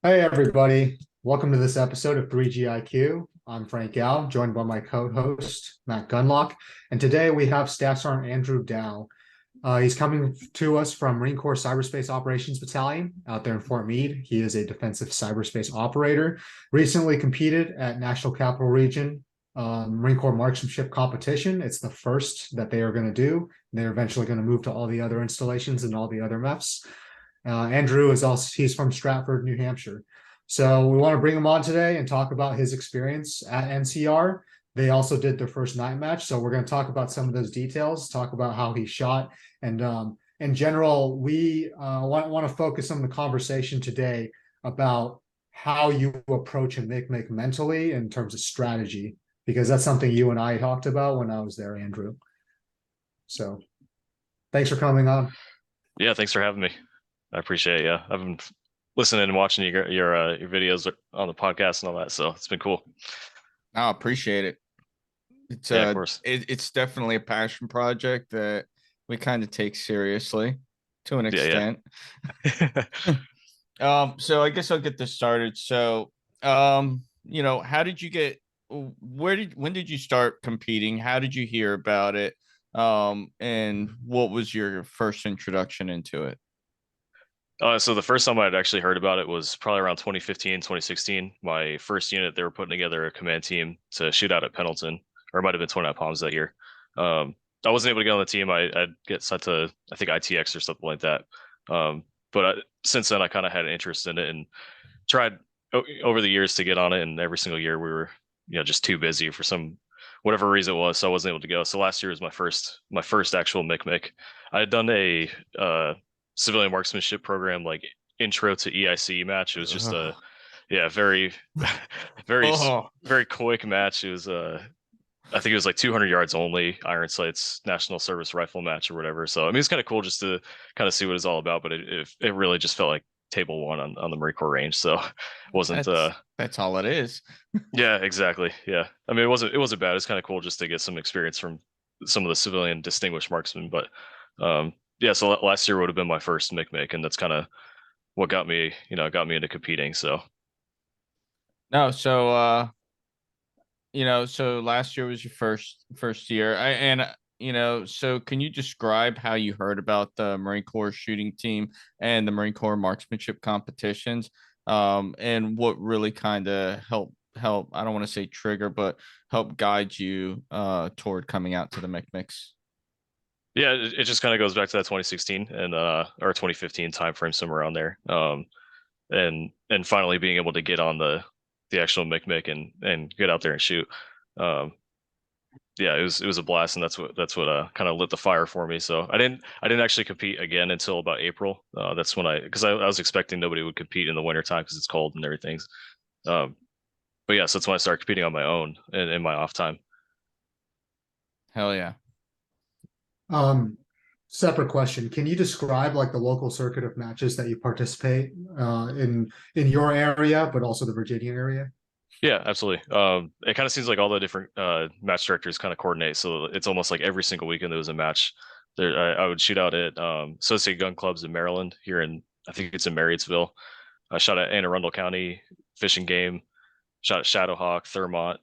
Hey everybody, welcome to this episode of 3GIQ. I'm Frank Gao, joined by my co-host Matt Gunlock, and today we have Staff Sergeant Andrew Dow. He's coming to us from Marine Corps Cyberspace Operations Battalion out there in Fort Meade. He is a defensive cyberspace operator, recently competed at National Capital Region Marine Corps Marksmanship competition. It's the first that they are going to do. They're eventually going to move to all the other installations and all the other MEFs. Andrew is also, he's from Stratford, New Hampshire. So we want to bring him on today and talk about his experience at NCR. They also did their first night match. So we're going to talk about some of those details, talk about how he shot. And in general, we want to focus on the conversation today about how you approach a make mentally in terms of strategy, because that's something you and I talked about when I was there, Andrew. So thanks for coming on. Yeah, thanks for having me. I appreciate it. Yeah, I've been listening and watching your videos on the podcast and all that, so it's been cool. I appreciate it. It's Yeah, of course. it's definitely a passion project that we kind of take seriously to an extent. Yeah. So I guess I'll get this started. So, how did you get when did you start competing? How did you hear about it? And what was your first introduction into it? So the first time I'd actually heard about it was probably around 2015, 2016. My first unit, they were putting together a command team to shoot out at Pendleton, or it might have been 29 Palms that year. I wasn't able to get on the team. I'd get sent to, I think, ITX or something like that. But since then, I kind of had an interest in it and tried over the years to get on it. And every single year we were, just too busy for whatever reason it was. So I wasn't able to go. So last year was my first actual MCMC. I had done a civilian marksmanship program, like intro to EIC match. It was just very very very quick match. It was I think it was like 200 yards only, iron sights, national service rifle match or whatever. So I mean, it's kind of cool just to kind of see what it's all about, but it really just felt like table one on the Marine Corps range. So it wasn't that's all it is. Yeah, exactly. Yeah, I mean, it wasn't bad. It's kind of cool just to get some experience from some of the civilian distinguished marksmen. But yeah, so last year would have been my first MCMC, and that's kind of what got me into competing. So No, so last year was your first year. So can you describe how you heard about the Marine Corps shooting team and the Marine Corps marksmanship competitions? And what really kind of help, I don't want to say trigger, but help guide you toward coming out to the MCMC? yeah, it just kind of goes back to that 2016 and or 2015 timeframe, somewhere around there. And finally being able to get on the actual MCMC and get out there and shoot. Yeah, it was a blast, and that's what kind of lit the fire for me. So I didn't actually compete again until about April. That's when because I was expecting nobody would compete in the wintertime because it's cold and everything. Um, but yeah, so that's when I started competing on my own in my off time. Hell yeah. Separate question. Can you describe like the local circuit of matches that you participate in your area, but also the Virginia area? Yeah, absolutely. It kind of seems like all the different match directors kind of coordinate. So it's almost like every single weekend there was a match. There, I would shoot out at Associated Gun Clubs in Maryland, here in, I think it's in Marriottsville. I shot at Anne Arundel County Fish and Game, shot at Shadowhawk, Thermont,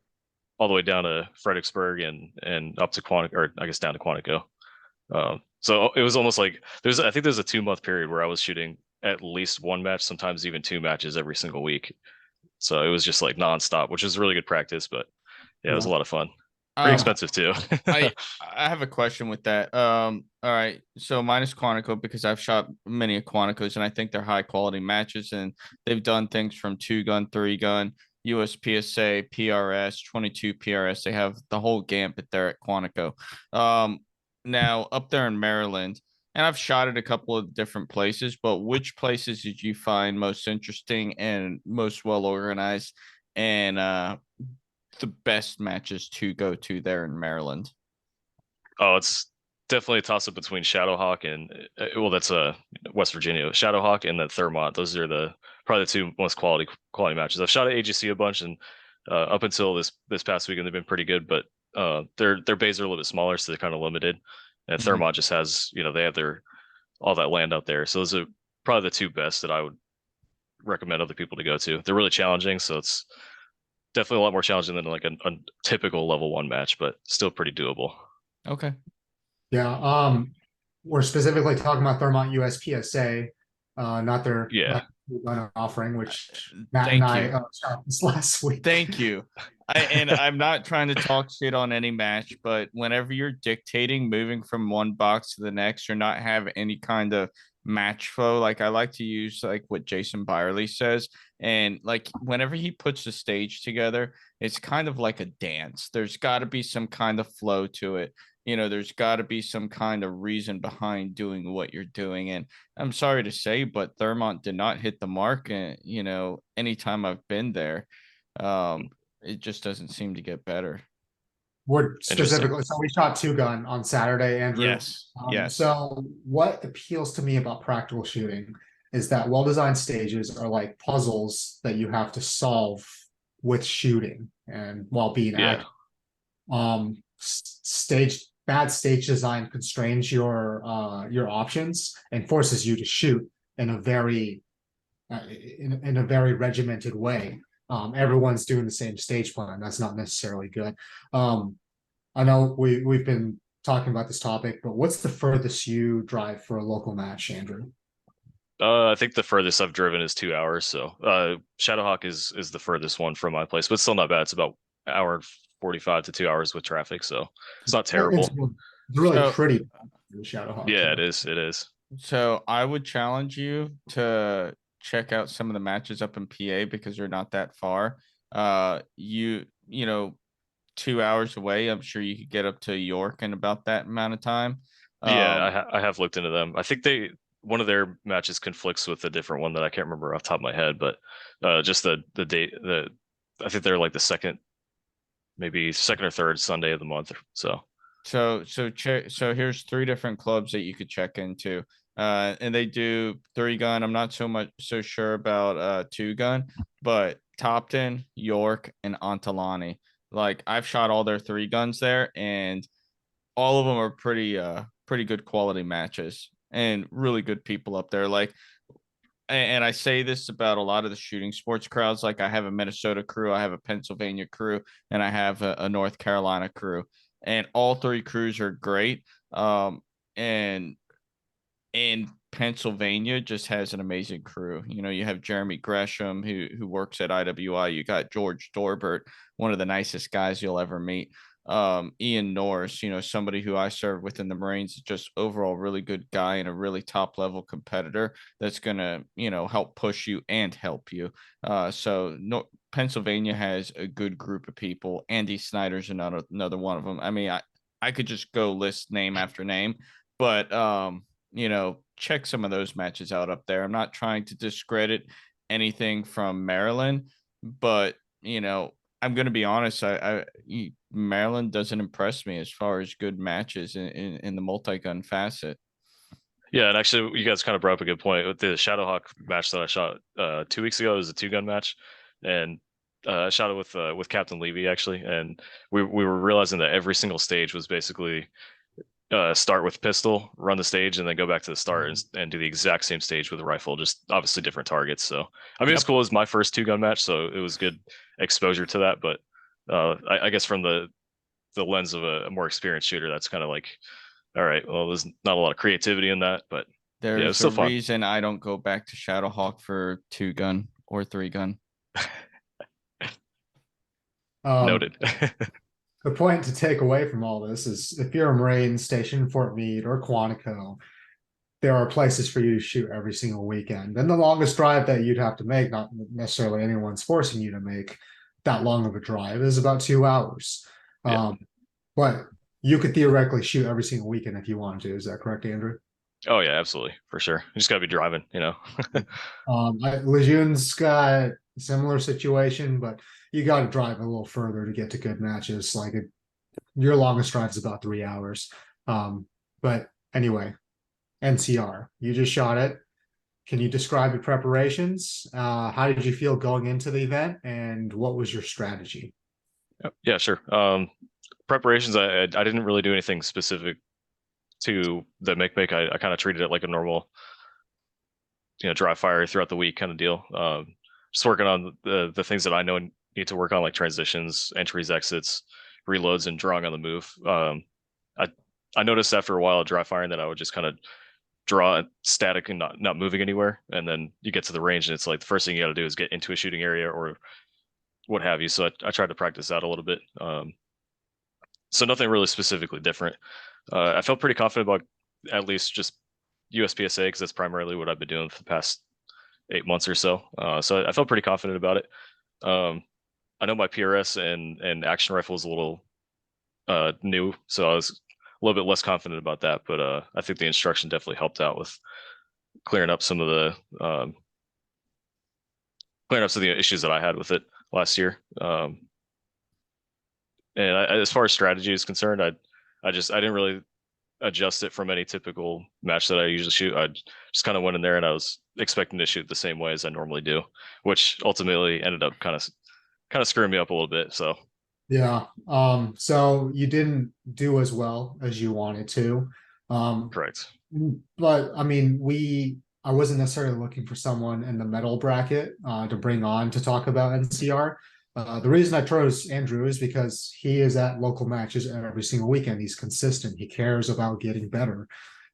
all the way down to Fredericksburg and up to Quantico, or I guess down to Quantico. So it was almost like I think there's a 2 month period where I was shooting at least one match, sometimes even two matches every single week. So it was just like nonstop, which is really good practice, but yeah, it was a lot of fun. Pretty expensive too. I have a question with that. All right. So minus Quantico, because I've shot many Quanticos and I think they're high quality matches, and they've done things from 2-gun, 3-gun, USPSA, PRS, 22 PRS. They have the whole gambit there at Quantico. Now up there in Maryland, and I've shot at a couple of different places, but which places did you find most interesting and most well organized, and the best matches to go to there in Maryland? Oh, it's definitely a toss up between Shadowhawk and well, that's West Virginia. Shadowhawk and the Thermont. Those are probably the two most quality matches. I've shot at AGC a bunch, and up until this past weekend they've been pretty good, but their bays are a little bit smaller, so they're kind of limited. And Thermont just has, they have all that land out there. So those are probably the two best that I would recommend other people to go to. They're really challenging, so it's definitely a lot more challenging than like a typical level 1 match, but still pretty doable. Okay. Yeah. We're specifically talking about Thermont USPSA, not their Yeah. gun offering, which Matt and Thank I you. shot this last week. Thank you. I'm not trying to talk shit on any match, but whenever you're dictating moving from one box to the next, you're not have any kind of match flow. Like I like to use like what Jason Byerly says. And like whenever he puts the stage together, it's kind of like a dance. There's got to be some kind of flow to it. There's got to be some kind of reason behind doing what you're doing. And I'm sorry to say, but Thermont did not hit the mark. And, anytime I've been there, it just doesn't seem to get better. We're specifically, so we shot 2-gun on Saturday, Andrew. Yes. Yes. So what appeals to me about practical shooting is that well-designed stages are like puzzles that you have to solve with shooting and while being Yeah. bad stage design constrains your options and forces you to shoot in a very in a very regimented way. Everyone's doing the same stage plan. That's not necessarily good. I know we've been talking about this topic, but what's the furthest you drive for a local match, Andrew? I think the furthest I've driven is 2 hours. So Shadowhawk is the furthest one from my place, but still not bad. It's about an hour and 45 to 2 hours with traffic, so it's not terrible. It's really pretty, Shadowhawk. Yeah, it is. It is. So I would challenge you to check out some of the matches up in PA because you're not that far. You know, 2 hours away, I'm sure you could get up to York in about that amount of time. Yeah, I have looked into them. I think one of their matches conflicts with a different one that I can't remember off the top of my head, but just the date, I think they're like the second or third Sunday of the month. So here's 3 different clubs that you could check into. And they do 3-gun. I'm not so sure about 2-gun, but Topton, York, and Ontalani. Like I've shot all their 3 guns there, and all of them are pretty good quality matches and really good people up there. Like, and I say this about a lot of the shooting sports crowds. Like I have a Minnesota crew, I have a Pennsylvania crew, and I have a North Carolina crew, and all 3 crews are great. And Pennsylvania just has an amazing crew. You have Jeremy Gresham who works at IWI. You got George Dorbert, one of the nicest guys you'll ever meet. Ian Norris, somebody who I served with in the Marines, just overall really good guy and a really top level competitor that's gonna, help push you and help you. Pennsylvania has a good group of people. Andy Snyder's another one of them. I mean, I could just go list name after name, but check some of those matches out up there. I'm not trying to discredit anything from Maryland, but I'm going to be honest. Maryland doesn't impress me as far as good matches in the multi-gun facet. Yeah, and actually, you guys kind of brought up a good point with the Shadowhawk match that I shot 2 weeks ago. It was a 2-gun match, and I shot it with Captain Levy actually, and we were realizing that every single stage was basically start with pistol, run the stage, and then go back to the start and do the exact same stage with a rifle, just obviously different targets. So I mean, It's cool. It was my first 2-gun match, so it was good exposure to that. But I guess from the lens of a more experienced shooter, that's kind of like, all right, well, there's not a lot of creativity in that, but there's it's still a fun. Reason I don't go back to Shadowhawk for 2-gun or 3-gun. Noted. The point to take away from all this is if you're a Marine stationed in Fort Meade or Quantico, there are places for you to shoot every single weekend. And the longest drive that you'd have to make, not necessarily anyone's forcing you to make that long of a drive, is about 2 hours. Yeah. But you could theoretically shoot every single weekend if you wanted to. Is that correct, Andrew? Oh yeah, absolutely, for sure. You just gotta be driving, Lejeune's got a similar situation, but you got to drive a little further to get to good matches. Like your longest drive is about 3 hours. But anyway, NCR, you just shot it. Can you describe your preparations? How did you feel going into the event, and what was your strategy? Yeah, sure. Preparations, I didn't really do anything specific to the make. I kind of treated it like a normal dry fire throughout the week kind of deal. Just working on the things that I know need to work on, like transitions, entries, exits, reloads, and drawing on the move. I noticed after a while dry firing that I would just kind of draw static and not moving anywhere, and then you get to the range and it's like the first thing you got to do is get into a shooting area or what have you. So I tried to practice that a little bit. So nothing really specifically different. I felt pretty confident about at least just USPSA because that's primarily what I've been doing for the past 8 months or so. So I felt pretty confident about it. I know my PRS and action rifle is a little new, so I was a little bit less confident about that. But I think the instruction definitely helped out with clearing up some of the issues that I had with it last year. And as far as strategy is concerned, I didn't really adjust it from any typical match that I usually shoot. I just kind of went in there and I was expecting to shoot the same way as I normally do, which ultimately ended up kind of screwing me up a little bit. So Yeah. So you didn't do as well as you wanted to. correct. But I mean, I wasn't necessarily looking for someone in the metal bracket to bring on to talk about NCR. The reason I chose Andrew is because he is at local matches every single weekend. He's consistent. He cares about getting better.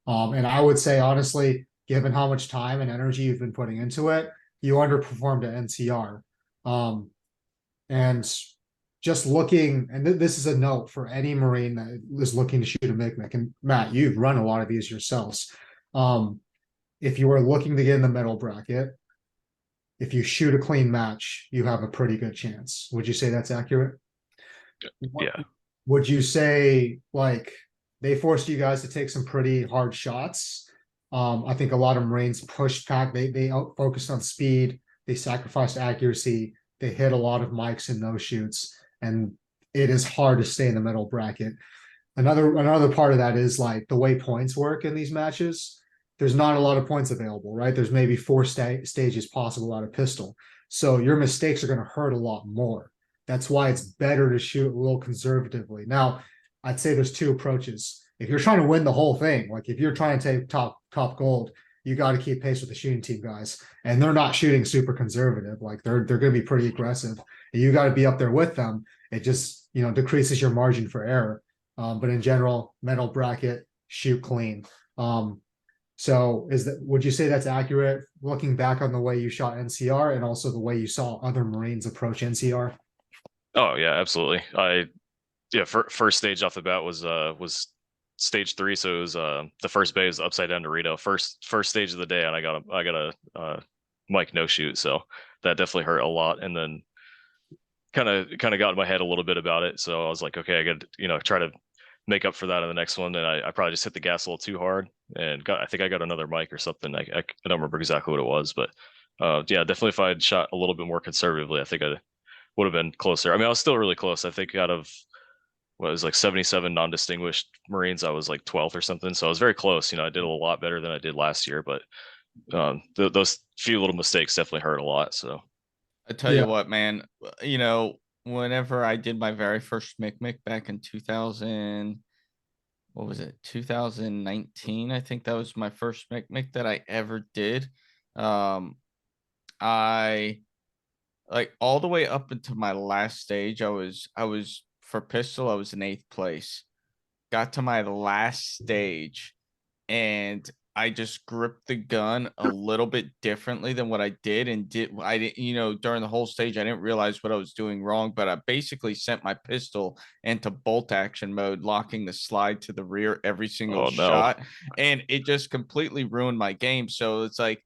And I would say, honestly, given how much time and energy you've been putting into it, you underperformed at NCR. And just looking, and this is a note for any Marine that is looking to shoot a MCMC, and Matt, you've run a lot of these yourselves. If you are looking to get in the metal bracket, if you shoot a clean match, you have a pretty good chance. Would you say that's accurate? Yeah. Would you say, like, they forced you guys to take some pretty hard shots? I think a lot of Marines pushed back. They focused on speed. They sacrificed accuracy. They hit a lot of mics in those shoots, and it is hard to stay in the middle bracket. Another part of that is like the way points work in these matches. There's not a lot of points available, right? There's maybe 4 stages possible out of pistol. So your mistakes are going to hurt a lot more. That's why it's better to shoot a little conservatively. Now, I'd say there's 2 approaches. If you're trying to win the whole thing, like if you're trying to take top gold, you got to keep pace with the shooting team guys. And they're not shooting super conservative. Like they're going to be pretty aggressive. And you got to be up there with them. It just, decreases your margin for error. But in general, metal bracket, shoot clean. So would you say that's accurate looking back on the way you shot NCR and also the way you saw other Marines approach NCR? Oh yeah, absolutely. First stage off the bat was stage 3. So it was the first bay is upside down Dorito. First stage of the day, and I got a mic no shoot. So that definitely hurt a lot. And then kind of got in my head a little bit about it. So I was like, okay, I got to try to make up for that in the next one. And I probably just hit the gas a little too hard and I think I got another mic or something. I don't remember exactly what it was, but yeah, definitely if I had shot a little bit more conservatively, I think I would have been closer. I mean, I was still really close. I think out of what was like 77 non-distinguished Marines, I was like 12th or something. So I was very close. I did a lot better than I did last year, but those few little mistakes definitely hurt a lot. So I tell you what, man, whenever I did my very first MCMC back in 2000, what was it? 2019. I think that was my first MCMC that I ever did. I like all the way up into my last stage. I was for pistol, I was in 8th place. Got to my last stage and I just gripped the gun a little bit differently than what I did. And I didn't, during the whole stage, I didn't realize what I was doing wrong, but I basically sent my pistol into bolt action mode, locking the slide to the rear every single shot. And it just completely ruined my game. So it's like,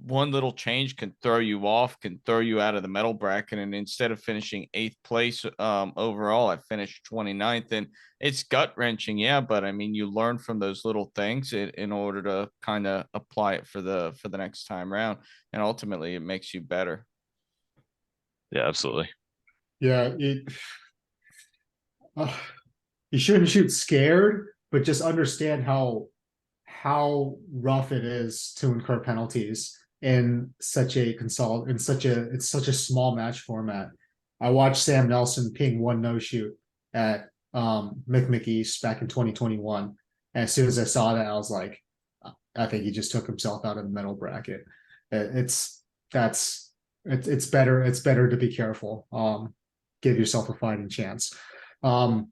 one little change can throw you off, can throw you out of the metal bracket. And instead of finishing 8th place overall, I finished 29th. And it's gut wrenching, yeah. But I mean, you learn from those little things in order to kind of apply it for the next time round. And ultimately, it makes you better. Yeah, absolutely. Yeah, you shouldn't shoot scared, but just understand how rough it is to incur penalties in such a it's such a small match format. I watched Sam Nelson ping 1 no shoot at MCMC East back in 2021. And as soon as I saw that, I was like, I think he just took himself out of the medal bracket. It's it's better. It's better to be careful. Give yourself a fighting chance. How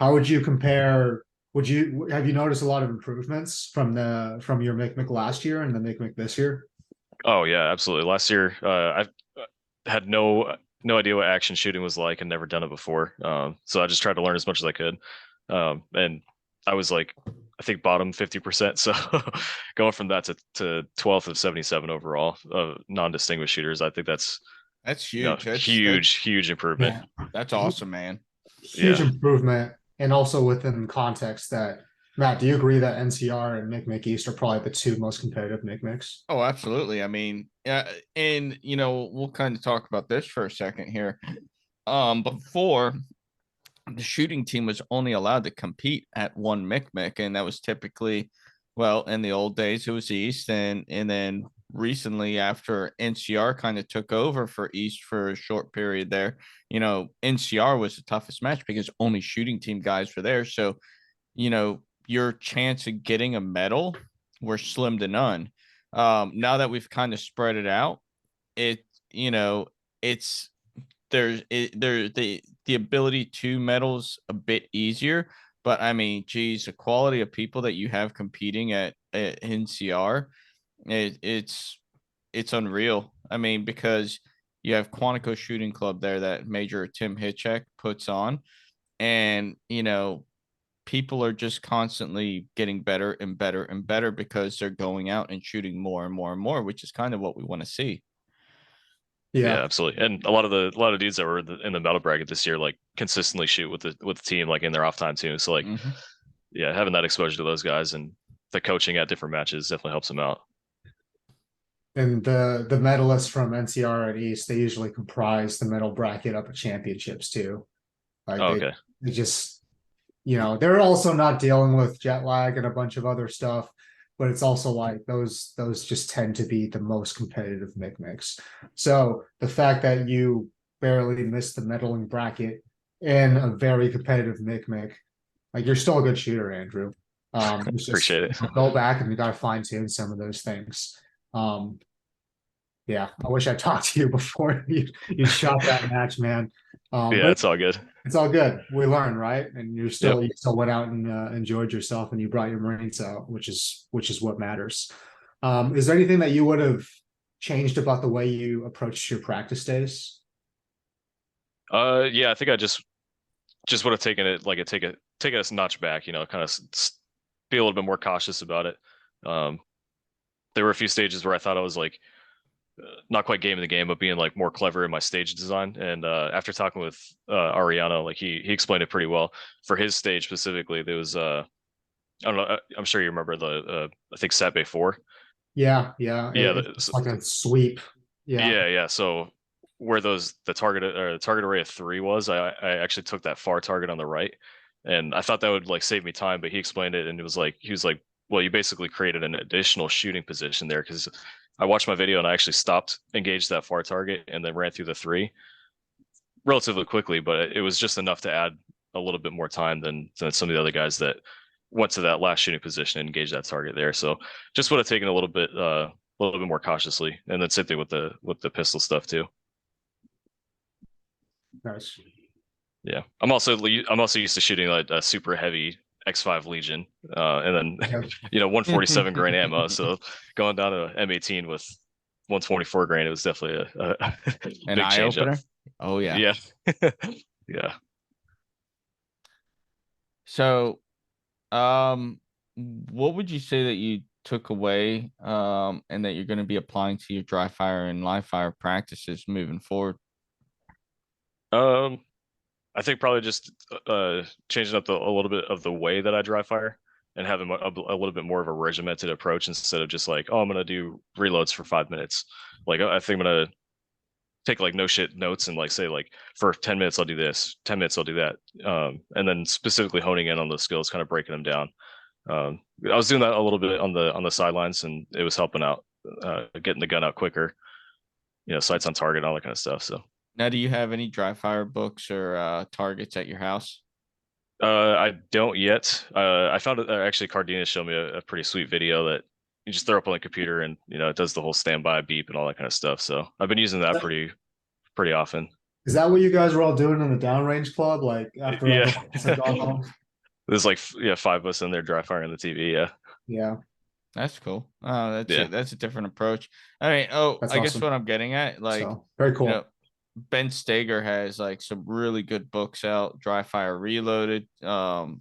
would you compare? Have you noticed a lot of improvements from your Mick last year and the Mick this year? Oh yeah, absolutely. Last year, I had no idea what action shooting was like and never done it before. So I just tried to learn as much as I could. And I was like, I think bottom 50%. So going from that to 12th of 77 overall of non-distinguished shooters, I think that's huge. huge improvement. That's awesome, man. Huge improvement. And also within context that, Matt, do you agree that NCR and Mick East are probably the two most competitive Micks? Oh, absolutely. I mean, and we'll kind of talk about this for a second here. Before, the shooting team was only allowed to compete at one Mick, and that was typically, well, in the old days it was East, and then recently after NCR kind of took over for East for a short period there, NCR was the toughest match because only shooting team guys were there. So, your chance of getting a medal were slim to none. Now that we've kind of spread it out, it's the ability to medals a bit easier. But I mean, geez, the quality of people that you have competing at NCR, it's unreal. I mean, because you have Quantico Shooting Club there that Major Tim Hitchcock puts on, and people are just constantly getting better and better and better because they're going out and shooting more and more and more, which is kind of what we want to see. Yeah, absolutely. And a lot of dudes that were in the medal bracket this year, like consistently shoot with the team, like in their off time too. So like, yeah, having that exposure to those guys and the coaching at different matches definitely helps them out. And the medalists from NCR and East, they usually comprise the medal bracket up at championships too. Like they just, they're also not dealing with jet lag and a bunch of other stuff, but it's also like those just tend to be the most competitive Micks. So the fact that you barely missed the medaling bracket in a very competitive Mick, like you're still a good shooter, Andrew. Appreciate it. Go back and you got to fine tune some of those things. Yeah, I wish I talked to you before you shot that match, man. Yeah, it's all good. It's all good. We learn, right? And you still went out and enjoyed yourself, and you brought your Marines out, which is what matters. Is there anything that you would have changed about the way you approached your practice days? Yeah, I think I just would have taken it like take it a notch back, kind of be a little bit more cautious about it. There were a few stages where I thought I was like not quite game in the game, but being like more clever in my stage design. And after talking with Ariano, like he explained it pretty well. For his stage specifically, there was I don't know, I'm sure you remember the I think Sat Bay 4. Yeah. It's like a sweep. Yeah. So where the target array of 3 was, I actually took that far target on the right, and I thought that would like save me time, but he explained it, and he was like, well, you basically created an additional shooting position there, because I watched my video and I actually stopped, engaged that far target, and then ran through the 3 relatively quickly, but it was just enough to add a little bit more time than some of the other guys that went to that last shooting position and engaged that target there. So just would have taken a little bit more cautiously, and then same thing with the pistol stuff too. Nice. Yeah, I'm also used to shooting like a super heavy X5 Legion, and then 147 grain ammo. So going down to M18 with 124 grain, it was definitely a an big eye change opener. up. Oh yeah, yeah. So, what would you say that you took away, and that you're going to be applying to your dry fire and live fire practices moving forward? I think probably just changing up a little bit of the way that I dry fire, and having a little bit more of a regimented approach instead of just like, oh, I'm gonna do reloads for 5 minutes. Like I think I'm gonna take like no shit notes and like say like for 10 minutes I'll do this, 10 minutes I'll do that, and then specifically honing in on those skills, kind of breaking them down. I was doing that a little bit on the sidelines, and it was helping out, getting the gun out quicker, sights on target, all that kind of stuff. So. Now, do you have any dry fire books or targets at your house? I don't yet. I found it actually. Cardenas showed me a pretty sweet video that you just throw up on the computer and it does the whole standby beep and all that kind of stuff. So I've been using that pretty often. Is that what you guys were all doing in the downrange club? Like after Yeah. had gone home? There's like 5 of us in there dry firing the TV. Yeah. Yeah. That's cool. Oh, Yeah. that's a different approach. All right. Oh, That's I guess awesome. what I'm getting at, like, So very cool. Ben Steger has like some really good books out, Dry Fire Reloaded. Any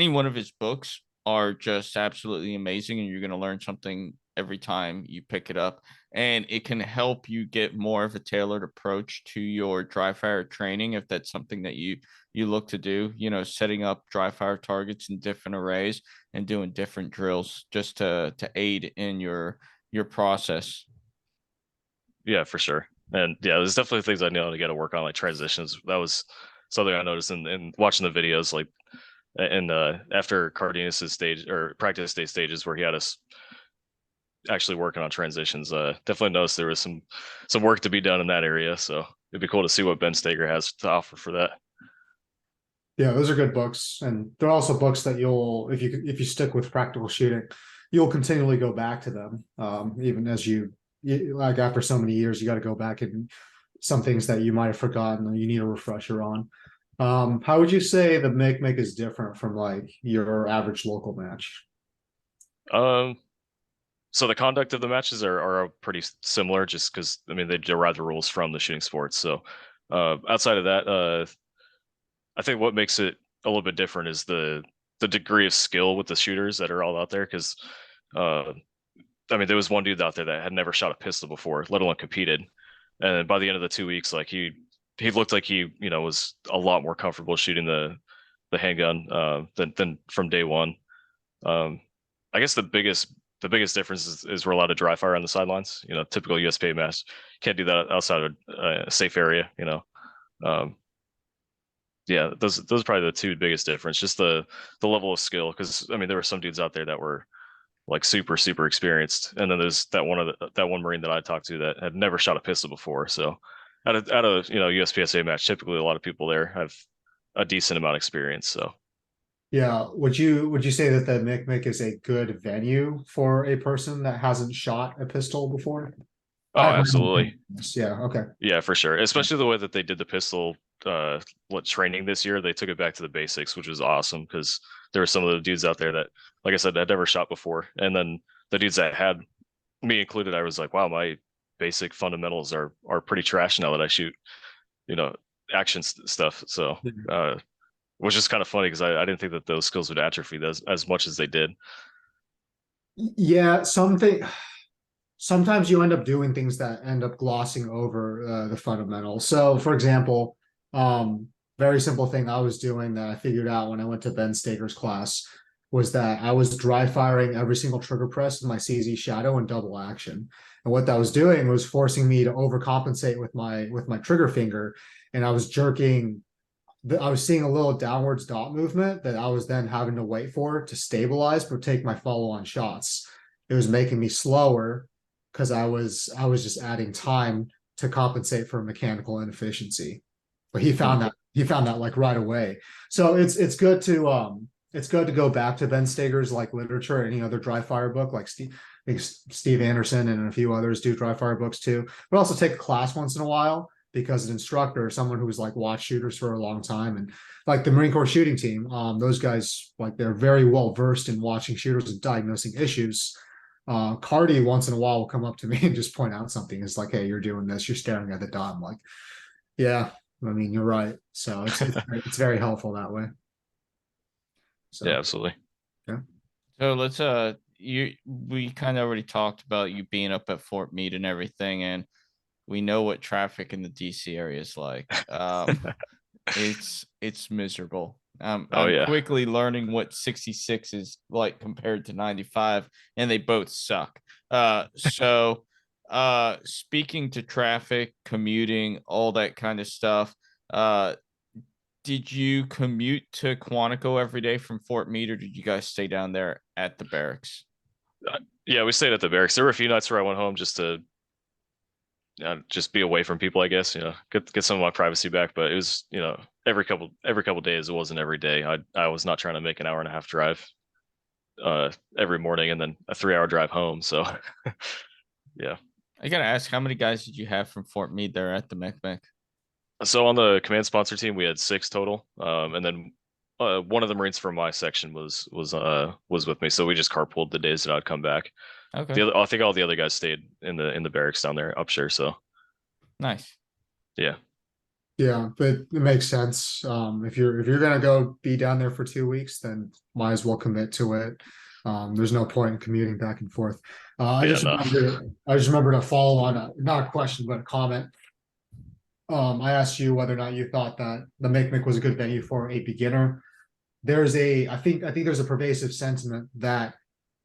one of his books are just absolutely amazing, and you're going to learn something every time you pick it up. And it can help you get more of a tailored approach to your dry fire training if that's something that you look to do, setting up dry fire targets in different arrays and doing different drills just to aid in your process. Yeah, for sure. And yeah, there's definitely things I know to get to work on, like transitions. That was something I noticed in watching the videos, like and after Cardenas' stage or practice day stages where he had us actually working on transitions. Definitely noticed there was some work to be done in that area. So it'd be cool to see what Ben Steger has to offer for that. Yeah, those are good books, and they're also books that you'll, if you stick with practical shooting, you'll continually go back to them. Even as you like after so many years, you got to go back and some things that you might have forgotten or you need a refresher on. How would you say the make is different from like your average local match? So the conduct of the matches are pretty similar, just because I mean they derive the rules from the shooting sports. So outside of that, I think what makes it a little bit different is the degree of skill with the shooters that are all out there. Because I mean, there was one dude out there that had never shot a pistol before, let alone competed. And by the end of the 2 weeks, like he looked like he was a lot more comfortable shooting the handgun than from day one. I guess the biggest difference is we're allowed to dry fire on the sidelines. Typical USPA match can't do that outside of a safe area. Yeah, those are probably the two biggest difference. Just the level of skill, because I mean there were some dudes out there that were like super experienced, and then there's that one Marine that I talked to that had never shot a pistol before. So at a USPSA match, typically a lot of people there have a decent amount of experience. So Yeah, would you say that the MCMC is a good venue for a person that hasn't shot a pistol before? oh, absolutely. Yeah, okay. Yeah, for sure. Especially the way that they did the pistol training this year. They took it back to the basics, which was awesome, because there were some of the dudes out there that, like I said, had never shot before. And then the dudes that had, me included, I was like, wow, my basic fundamentals are pretty trash now that I shoot, action stuff. So it was just kind of funny because I didn't think that those skills would atrophy as much as they did. Yeah, sometimes you end up doing things that end up glossing over the fundamentals. So, for example, very simple thing I was doing that I figured out when I went to Ben Steger's class was that I was dry firing every single trigger press with my CZ shadow and double action. And what that was doing was forcing me to overcompensate with my trigger finger, and I was jerking. I was seeing a little downwards dot movement that I was then having to wait for to stabilize but take my follow-on shots. It was making me slower because I was just adding time to compensate for mechanical inefficiency. But he found that like right away. So it's good to go back to Ben Steger's like literature or any other dry fire book, like Steve Anderson and a few others do dry fire books too. But also take a class once in a while, because an instructor, someone who's like watched shooters for a long time, and like the Marine Corps shooting team, those guys, like they're very well versed in watching shooters and diagnosing issues. Cardi once in a while will come up to me and just point out something. It's like, hey, you're doing this, you're staring at the dot. I'm like, yeah, I mean, you're right. So it's very helpful that way. So Yeah, absolutely. yeah. So let's we kind of already talked about you being up at Fort Meade and everything, and we know what traffic in the DC area is like. It's miserable. I'm quickly learning what 66 is like compared to 95, and they both suck. So speaking to traffic, commuting, all that kind of stuff, did you commute to Quantico every day from Fort Meade, or did you guys stay down there at the barracks? Yeah, we stayed at the barracks. There were a few nights where I went home just to just be away from people, I guess, get some of my privacy back. But it was, every couple days. It wasn't every day. I was not trying to make an hour and a half drive. every morning and then a 3-hour drive home. So yeah. I gotta ask, how many guys did you have from Fort Meade there at the Mech? So on the command sponsor team, we had 6 total. And then one of the Marines from my section was with me. So we just carpooled the days that I'd come back. Okay, I think all the other guys stayed in the barracks down there, Upshire. So nice. yeah. Yeah, but it makes sense. If you're gonna go be down there for 2 weeks, then might as well commit to it. There's no point in commuting back and forth. Yeah, no. I just remember to follow on not a question but a comment. I asked you whether or not you thought that the Mick was a good venue for a beginner. I think there's a pervasive sentiment that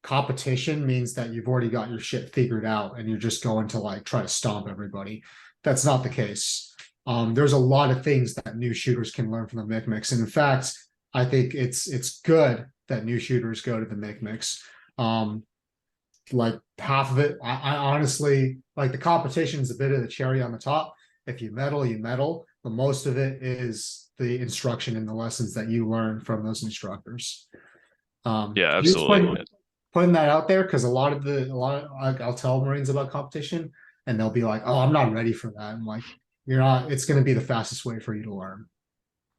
competition means that you've already got your shit figured out and you're just going to like try to stomp everybody. That's not the case. There's a lot of things that new shooters can learn from the MCMC. And in fact, I think it's good that new shooters go to the MCMC. Like half of it, I honestly like the competition is a bit of the cherry on the top. If you medal, you medal, but most of it is the instruction and the lessons that you learn from those instructors. Yeah, Just absolutely. putting that out there because like, I'll tell Marines about competition and they'll be like, "Oh, I'm not ready for that." I'm like, "You're not. It's going to be the fastest way for you to learn."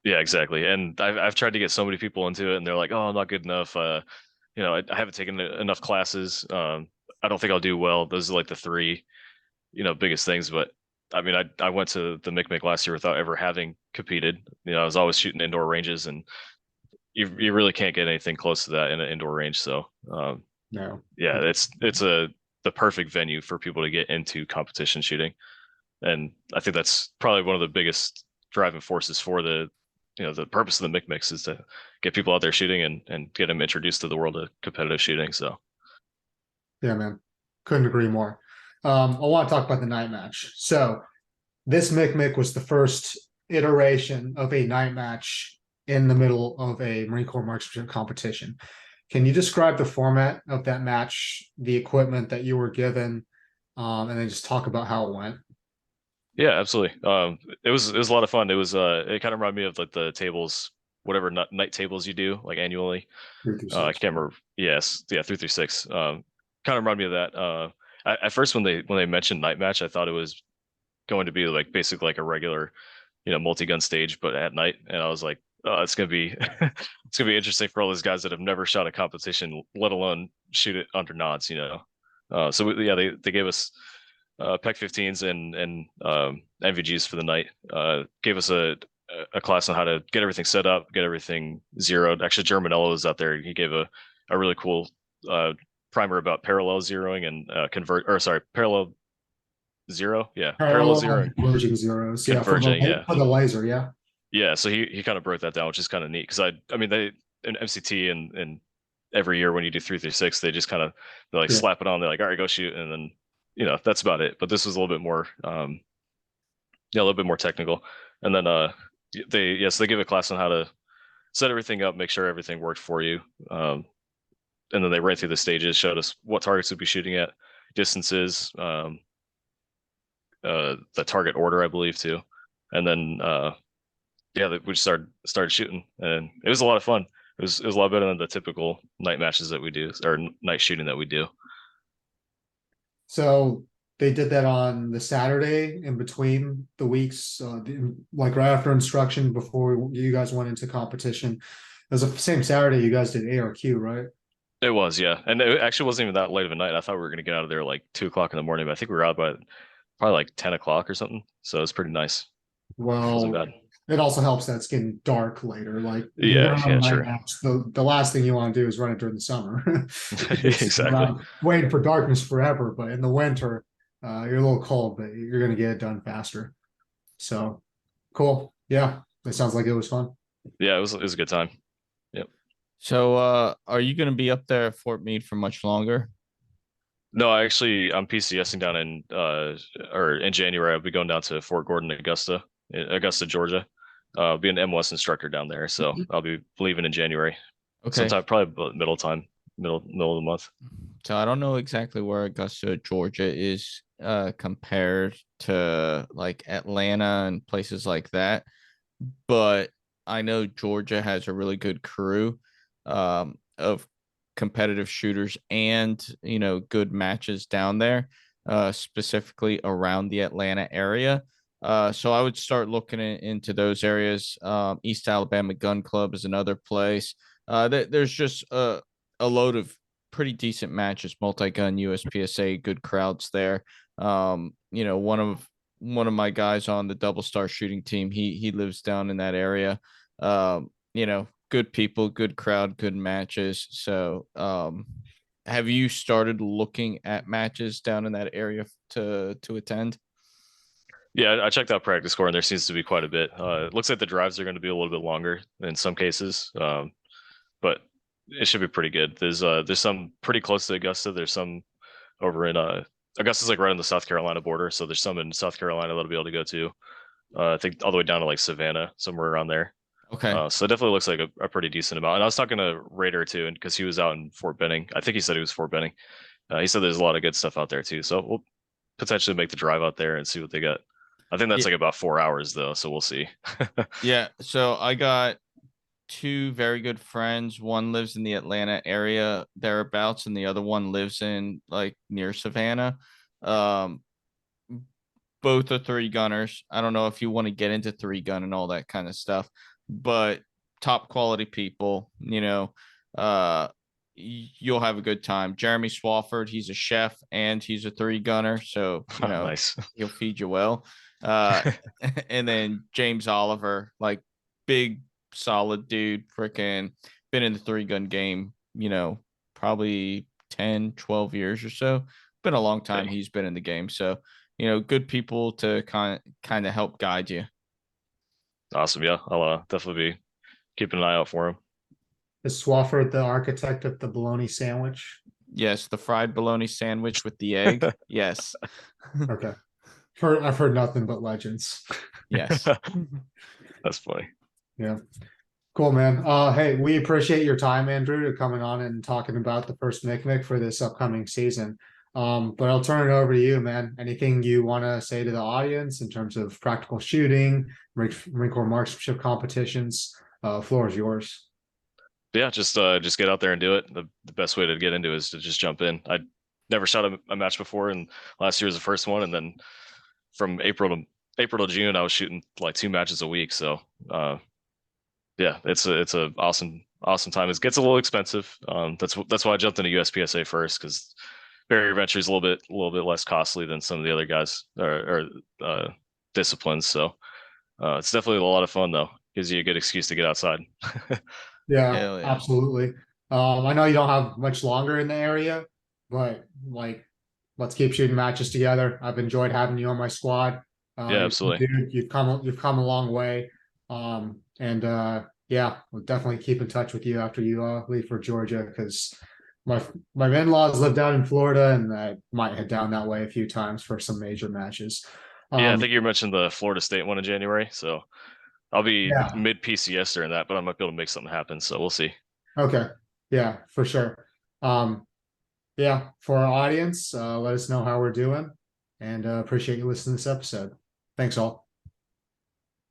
Yeah, exactly. And I've tried to get so many people into it, and they're like, "Oh, I'm not good enough. I haven't taken enough classes. I don't think I'll do well." Those are like the 3, biggest things. But I mean, I went to the MCMC last year without ever having competed. I was always shooting indoor ranges, and you really can't get anything close to that in an indoor range. So No. yeah, it's the perfect venue for people to get into competition shooting, and I think that's probably one of the biggest driving forces for the purpose of the MCMC is to get people out there shooting and get them introduced to the world of competitive shooting. So Yeah, man. Couldn't agree more. I want to talk about the night match. So this MCMC was the first iteration of a night match in the middle of a Marine Corps marksmanship competition. Can you describe the format of that match, the equipment that you were given, and then just talk about how it went? yeah, absolutely. It was a lot of fun. It was it kind of reminded me of like the tables, whatever night tables you do like annually. I can't remember. Yes, yeah, 336. Kind of reminded me of that. At first when they mentioned night match, I thought it was going to be like basically like a regular, multi-gun stage, but at night. And I was like, oh, it's gonna be it's gonna be interesting for all those guys that have never shot a competition, let alone shoot it under nods. Yeah, they gave us PEC 15s and NVGs for the night. Gave us a class on how to get everything set up, get everything zeroed. Actually, Germanello was out there. He gave a really cool primer about parallel zeroing and parallel zero. Yeah, parallel zero and converging zeros. Yeah, converging. Yeah, for the laser. Yeah. yeah. So he kind of broke that down, which is kind of neat because I mean they in MCT and every year when you do 336, they just kind of like Yeah. slap it on. They're like, all right, go shoot, and then that's about it. But this was a little bit more a little bit more technical. And then so they give a class on how to set everything up, make sure everything worked for you. And then they ran through the stages, showed us what targets we'd be shooting at, distances, the target order, I believe, too. And then we started shooting, and it was a lot of fun. It was a lot better than the typical night matches that we do, or night shooting that we do. So they did that on the Saturday in between the weeks, like right after instruction before you guys went into competition. It was the same Saturday you guys did ARQ, right? It was, yeah. And it actually wasn't even that late of a night. I thought we were going to get out of there like 2 o'clock in the morning, but I think we were out by probably like 10 o'clock or something. So it was pretty nice. It wasn't Well, bad. it also helps that it's getting dark later. Like Yeah, true. the last thing you want to do is run it during the summer. Exactly. Waiting for darkness forever, but in the winter, you're a little cold, but you're gonna get it done faster. So cool. Yeah, it sounds like it was fun. Yeah, it was a good time. Yep. So, are you going to be up there at Fort Meade for much longer? No, I'm PCSing down in January. I'll be going down to Fort Gordon, Augusta, Georgia. Be an MOS instructor down there. So I'll be leaving in January. Okay. Sometime probably middle of the month. So I don't know exactly where Augusta, Georgia is compared to like Atlanta and places like that, but I know Georgia has a really good crew of competitive shooters and, good matches down there, specifically around the Atlanta area. So I would start looking into those areas. East Alabama Gun Club is another place. There's just a load of pretty decent matches, multi-gun, USPSA, good crowds there. One of my guys on the double star shooting team, he lives down in that area. Good people, good crowd, good matches. So have you started looking at matches down in that area to attend? Yeah, I checked out practice score, and there seems to be quite a bit. It looks like the drives are going to be a little bit longer in some cases, but it should be pretty good. There's some pretty close to Augusta. There's some over in Augusta's like right on the South Carolina border, so there's some in South Carolina that'll be able to go to. I think all the way down to like Savannah, somewhere around there. Okay. So it definitely looks like a pretty decent amount. And I was talking to Raider too, and because he was out in Fort Benning, I think he said he was Fort Benning. He said there's a lot of good stuff out there too. So we'll potentially make the drive out there and see what they got. I think that's like about 4 hours though, so we'll see. Yeah. So I got two very good friends. One lives in the Atlanta area thereabouts, and the other one lives in like near Savannah. Both are three gunners. I don't know if you want to get into three gun and all that kind of stuff, but top quality people, you'll have a good time. Jeremy Swafford, he's a chef and he's a three gunner. So, Nice. He'll feed you well. And then James Oliver, like big, solid dude, freaking been in the three gun game, probably 10, 12 years or so. Been a long time he's been in the game. So, good people to kind of help guide you. Awesome. Yeah, I'll definitely be keeping an eye out for him. Is Swafford the architect of the bologna sandwich? Yes, the fried bologna sandwich with the egg. Yes. Okay. I've heard nothing but legends. Yes. That's funny. Yeah. Cool, man. Hey, we appreciate your time, Andrew, to coming on and talking about the first MCMC for this upcoming season. But I'll turn it over to you, man. Anything you want to say to the audience in terms of practical shooting, Marine Corps marksmanship competitions? Floor is yours. Yeah, just get out there and do it. The best way to get into it is to just jump in. I never shot a match before, and last year was the first one. And then from April to June, I was shooting like 2 matches a week. So yeah, it's a awesome time. It gets a little expensive. That's why I jumped into USPSA first, because barrier entry is a little bit less costly than some of the other guys or disciplines. So it's definitely a lot of fun though. Gives you a good excuse to get outside. Yeah, absolutely. I know you don't have much longer in the area, but like, let's keep shooting matches together. I've enjoyed having you on my squad. Yeah, absolutely. Dude, you've come a long way. Yeah, we'll definitely keep in touch with you after you leave for Georgia, because my in-laws live down in Florida, and I might head down that way a few times for some major matches. Yeah, I think you mentioned the Florida State one in January, so I'll be Yeah. mid PCS during that, but I might be able to make something happen. So we'll see. Okay. Yeah, for sure. Yeah, for our audience, let us know how we're doing, and appreciate you listening to this episode. Thanks all.